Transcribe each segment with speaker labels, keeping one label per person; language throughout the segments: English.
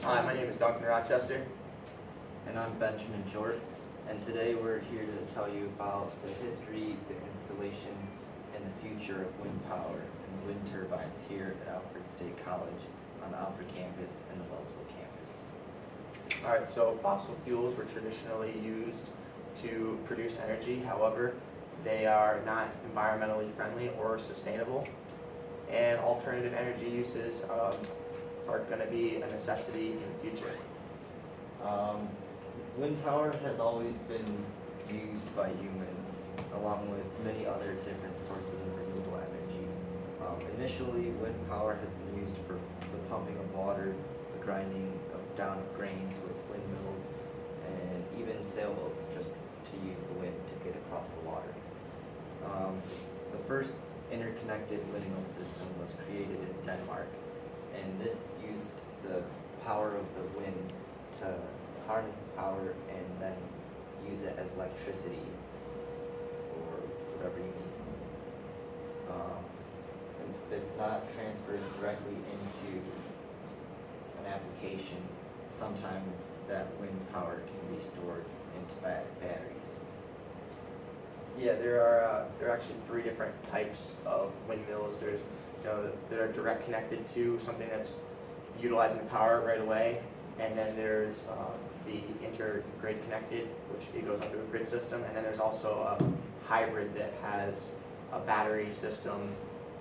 Speaker 1: Hi, my name is Duncan Rochester.
Speaker 2: And I'm Benjamin Jort, and today we're here to tell you about the history, the installation, and the future of wind power and wind turbines here at Alfred State College on the Alfred campus and the Wellsville campus.
Speaker 1: Alright, so fossil fuels were traditionally used to produce energy. However, they are not environmentally friendly or sustainable. And alternative energy uses are going to be a necessity in the future.
Speaker 2: Wind power has always been used by humans, along with many other different sources of renewable energy. Initially, wind power has been used for the pumping of water, the grinding down of grains with windmills, and even sailboats just to use the wind to get across the water. The first interconnected windmill system was created in Denmark, and this used the power of the wind to harness the power and then use it as electricity for whatever you need. And if it's not transferred directly into an application, sometimes that wind power can be stored into batteries.
Speaker 1: Yeah, there are actually three different types of windmills. There's that are direct connected to something that's utilizing the power right away, and then there's the intergrid connected, which it goes onto a grid system, and then there's also a hybrid that has a battery system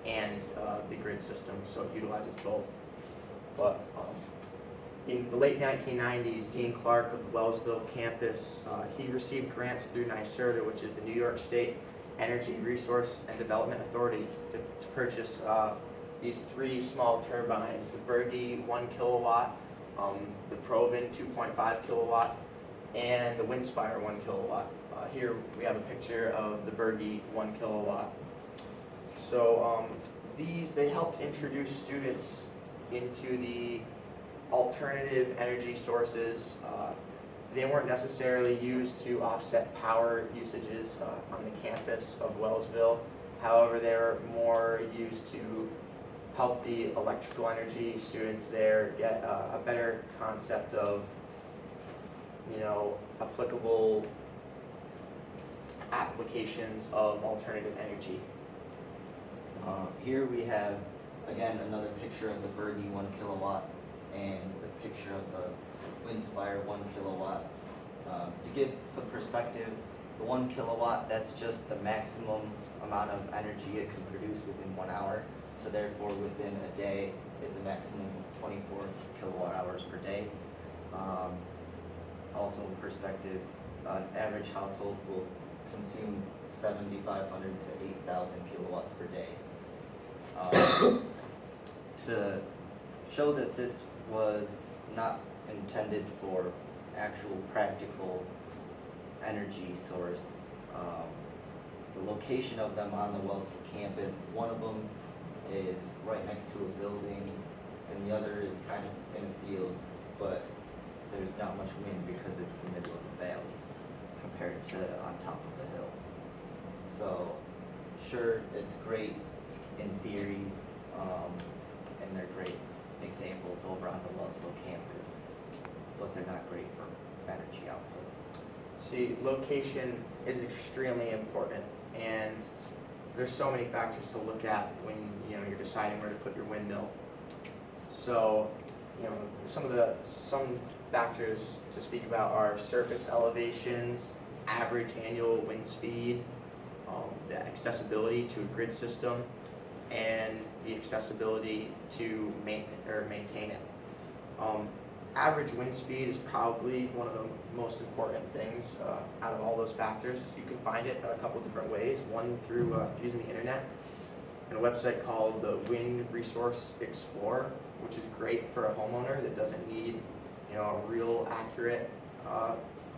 Speaker 1: and the grid system, so it utilizes both. But in the late 1990s, Dean Clark of the Wellsville campus, he received grants through NYSERDA, which is the New York State Energy Resource and Development Authority, to purchase these three small turbines: the Berge 1 kilowatt, the Proven 2.5 kilowatt, and the Windspire 1 kilowatt. Here we have a picture of the Berge 1 kilowatt. So they helped introduce students into the alternative energy sources. They weren't necessarily used to offset power usages on the campus of Wellsville. However, they were more used to help the electrical energy students there get a better concept of, applicable applications of alternative energy.
Speaker 2: Here we have, again, another picture of the Berge 1 kilowatt and the picture of the Windspire 1 kilowatt. To give some perspective, the 1 kilowatt, that's just the maximum amount of energy it can produce within 1 hour. So therefore, within a day, it's a maximum of 24 kilowatt hours per day. Also in perspective, an average household will consume 7,500 to 8,000 kilowatts per day. To show that this was not intended for actual practical energy source, the location of them on the Wellsville campus, one of them is right next to a building and the other is kind of in a field, but there's not much wind because it's the middle of the valley compared to on top of the hill. So sure, it's great in theory, and they're great examples over on the Wellsville campus, but they're not great for energy output.
Speaker 1: See, location is extremely important, and there's so many factors to look at when you're deciding where to put your windmill. So, some factors to speak about are surface elevations, average annual wind speed, the accessibility to a grid system, and the accessibility to maintain it. Average wind speed is probably one of the most important things out of all those factors. You can find it a couple different ways. One through using the internet and a website called the Wind Resource Explorer, which is great for a homeowner that doesn't need a real accurate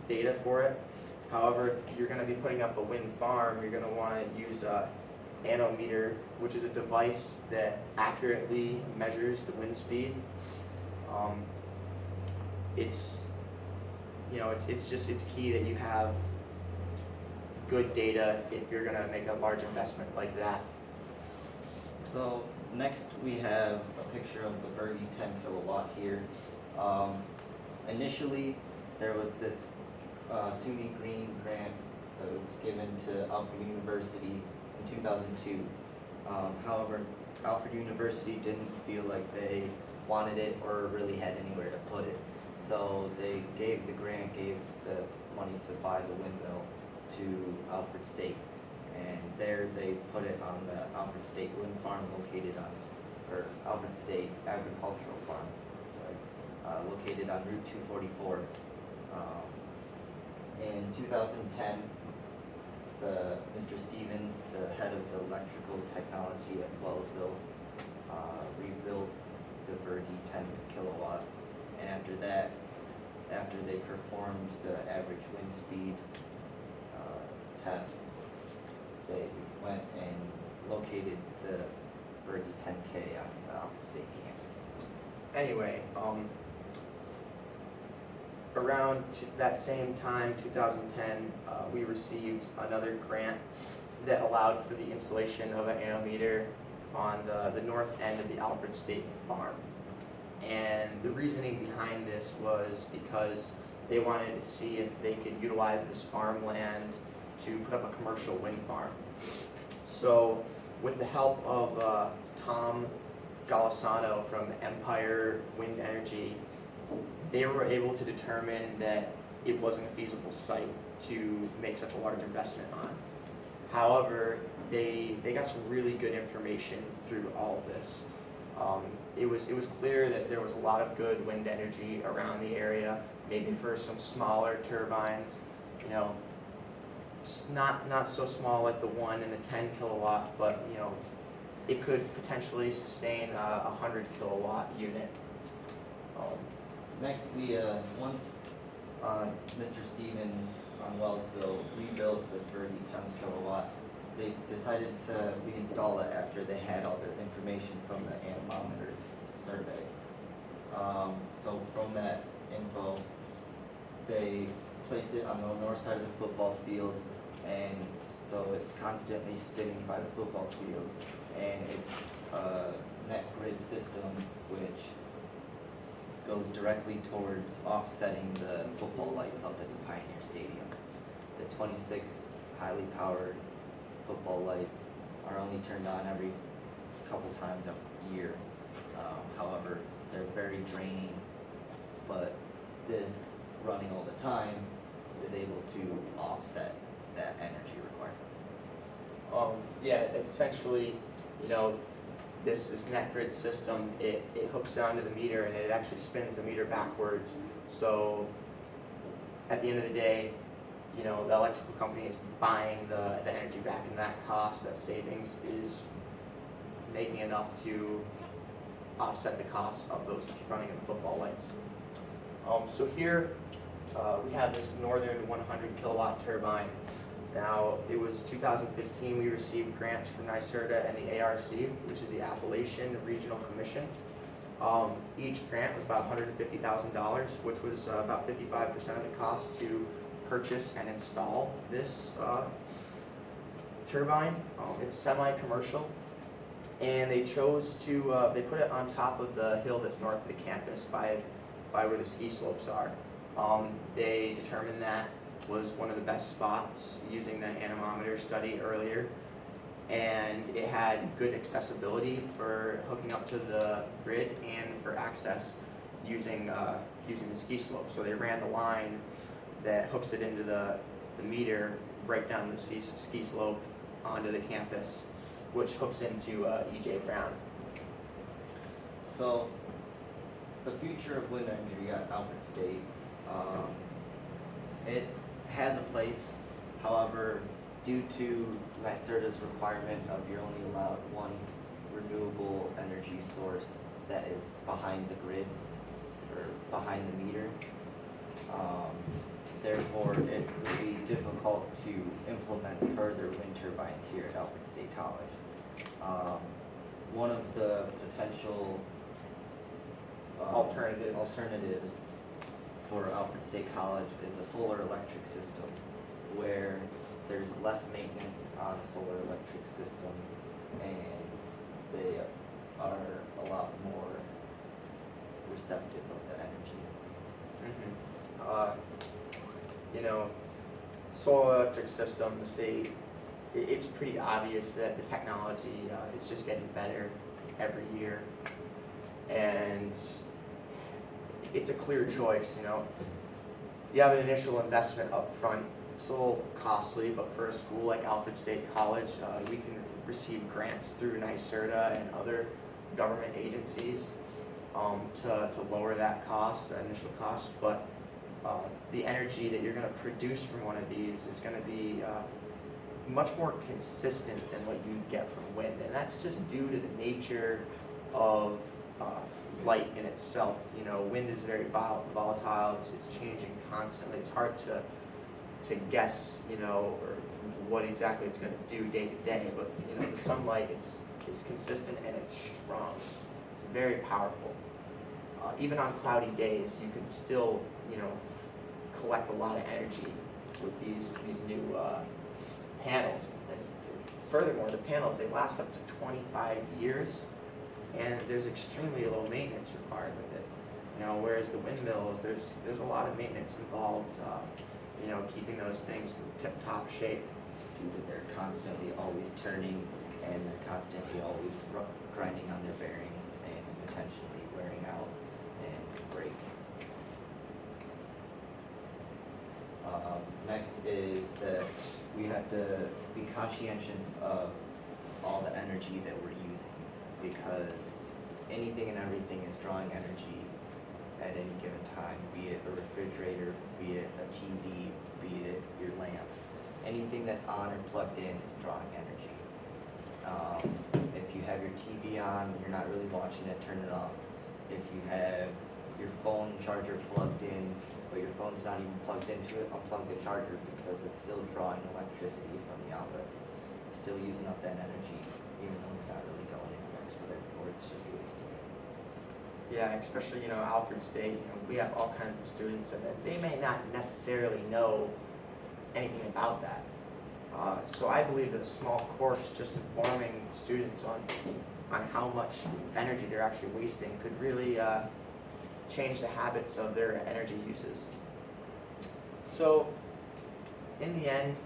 Speaker 1: data for it. However, if you're going to be putting up a wind farm, you're going to want to use a anemometer, which is a device that accurately measures the wind speed. It's key that you have good data if you're going to make a large investment like that.
Speaker 2: So next we have a picture of the Berge 10 kilowatt here. Initially, there was this SUNY Green grant that was given to Alfred University in 2002. However, Alfred University didn't feel like they wanted it or really had anywhere to put it. So they gave the money to buy the windmill to Alfred State. And there they put it on the Alfred State Wind Farm Alfred State Agricultural Farm, located on Route 244. In 2010, Mr. Stevens, the head of the electrical technology at Wellsville, rebuilt the Berge 10 kilowatt. And after that, after they performed the average wind speed test, they went and located the Berge 10K on the Alfred State campus.
Speaker 1: Anyway, around that same time, 2010, we received another grant that allowed for the installation of an anemometer on the north end of the Alfred State farm. And the reasoning behind this was because they wanted to see if they could utilize this farmland to put up a commercial wind farm. So with the help of Tom Golisano from Empire Wind Energy, they were able to determine that it wasn't a feasible site to make such a large investment on. However, they got some really good information through all of this. It was clear that there was a lot of good wind energy around the area, maybe for some smaller turbines, not so small like the 1 and the 10 kilowatt, but it could potentially sustain a 100 kilowatt unit.
Speaker 2: Next, once Mr. Stevens on Wellsville rebuilt the Berge 10 kilowatt, they decided to reinstall it after they had all the information from the anemometer survey. So from that info, they placed it on the north side of the football field, and so it's constantly spinning by the football field, and it's a net grid system which goes directly towards offsetting the football lights up at the Pioneer Stadium. The 26 highly powered football lights are only turned on every couple times a year. However, they're very draining, but this running all the time is able to offset that energy requirement.
Speaker 1: Essentially, this net grid system, it hooks onto the meter and it actually spins the meter backwards. So at the end of the day, the electrical company is buying the energy back, and that cost, that savings, is making enough to offset the costs of those running of the football lights. So here we have this northern 100 kilowatt turbine. Now, it was 2015 we received grants from NYSERDA and the ARC, which is the Appalachian Regional Commission. Each grant was about $150,000, which was about 55% of the cost to purchase and install this turbine. It's semi-commercial, and they chose to, they put it on top of the hill that's north of the campus by where the ski slopes are. They determined that was one of the best spots using the anemometer study earlier, and it had good accessibility for hooking up to the grid and for access using the ski slope. So they ran the line that hooks it into the meter right down the ski slope onto the campus, which hooks into E.J. Brown.
Speaker 2: So the future of wind energy at Alfred State, it has a place. However, due to NYSERDA's requirement of you're only allowed one renewable energy source that is behind the grid or behind the meter, therefore it would be difficult to implement further wind turbines here at Alfred State College. One of the potential alternatives for Alfred State College is a solar electric system, where there's less maintenance on a solar electric system, and they are a lot more receptive of the energy.
Speaker 1: You know, solar electric systems, it's pretty obvious that the technology is just getting better every year, and it's a clear choice. You know, you have an initial investment up front. It's a little costly, but for a school like Alfred State College, we can receive grants through NYSERDA and other government agencies to lower that cost, that initial cost. But the energy that you're going to produce from one of these is going to be much more consistent than what you get from wind, and that's just due to the nature of light in itself. You know, wind is very volatile. It's changing constantly. It's hard to guess, you know, or what exactly it's going to do day to day. But you know, the sunlight, it's consistent and it's strong. It's very powerful. Even on cloudy days, you can still, you know, collect a lot of energy with these new panels. And furthermore, the panels, they last up to 25 years, and there's extremely low maintenance required with it. You know, whereas the windmills, there's a lot of maintenance involved. You know, keeping those things in tip-top shape.
Speaker 2: Due to they're constantly always turning and they're constantly always grinding on their bearings and potentially wearing out and break. Next is that we have to be conscientious of all the energy that we're using, because anything and everything is drawing energy at any given time, be it a refrigerator, be it a TV, be it your lamp. Anything that's on or plugged in is drawing energy. If you have your TV on, you're not really watching it, turn it off. If you have your phone charger plugged in, but your phone's not even plugged into it, unplug the charger, because it's still drawing electricity from the outlet. Still using up that energy, even though it's not really going anywhere, so therefore it's just wasting it.
Speaker 1: Yeah, especially, you know, Alfred State, you know, we have all kinds of students, and they may not necessarily know anything about that. So I believe that a small course just informing students on how much energy they're actually wasting could really change the habits of their energy uses. So in the end,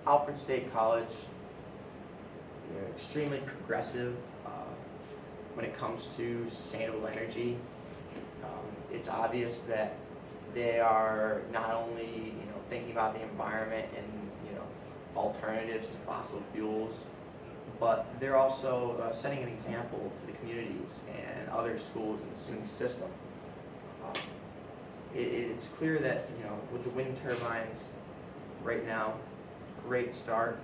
Speaker 1: Alfred State College, they're extremely progressive when it comes to sustainable energy. It's obvious that they are not only, you know, thinking about the environment and, you know, alternatives to fossil fuels, but they're also setting an example to the communities and other schools in the SUNY system. It's clear that, you know, with the wind turbines right now, great start.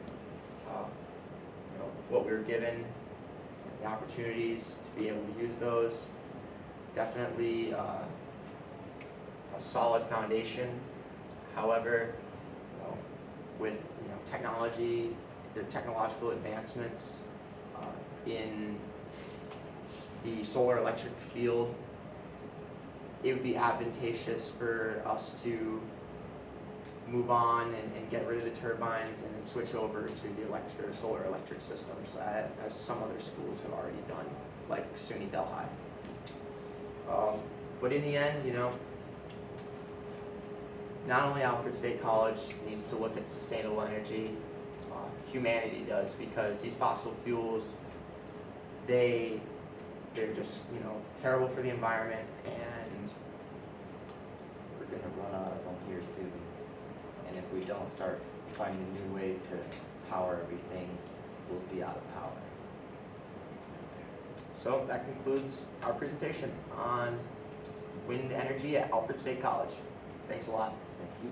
Speaker 1: You know, what we were given, the opportunities to be able to use those, definitely a solid foundation. However, you know, with, you know, technology, the technological advancements in the solar electric field, it would be advantageous for us to move on and get rid of the turbines and switch over to the solar electric systems, as some other schools have already done, like SUNY Delhi. But in the end, you know, not only Alfred State College needs to look at sustainable energy, humanity does, because these fossil fuels, they're just, you know, terrible for the environment, and
Speaker 2: We're gonna run out of them here soon. And if we don't start finding a new way to power everything, we'll be out of power.
Speaker 1: so that concludes our presentation on wind energy at Alfred State College. Thanks a lot.
Speaker 2: Thank you.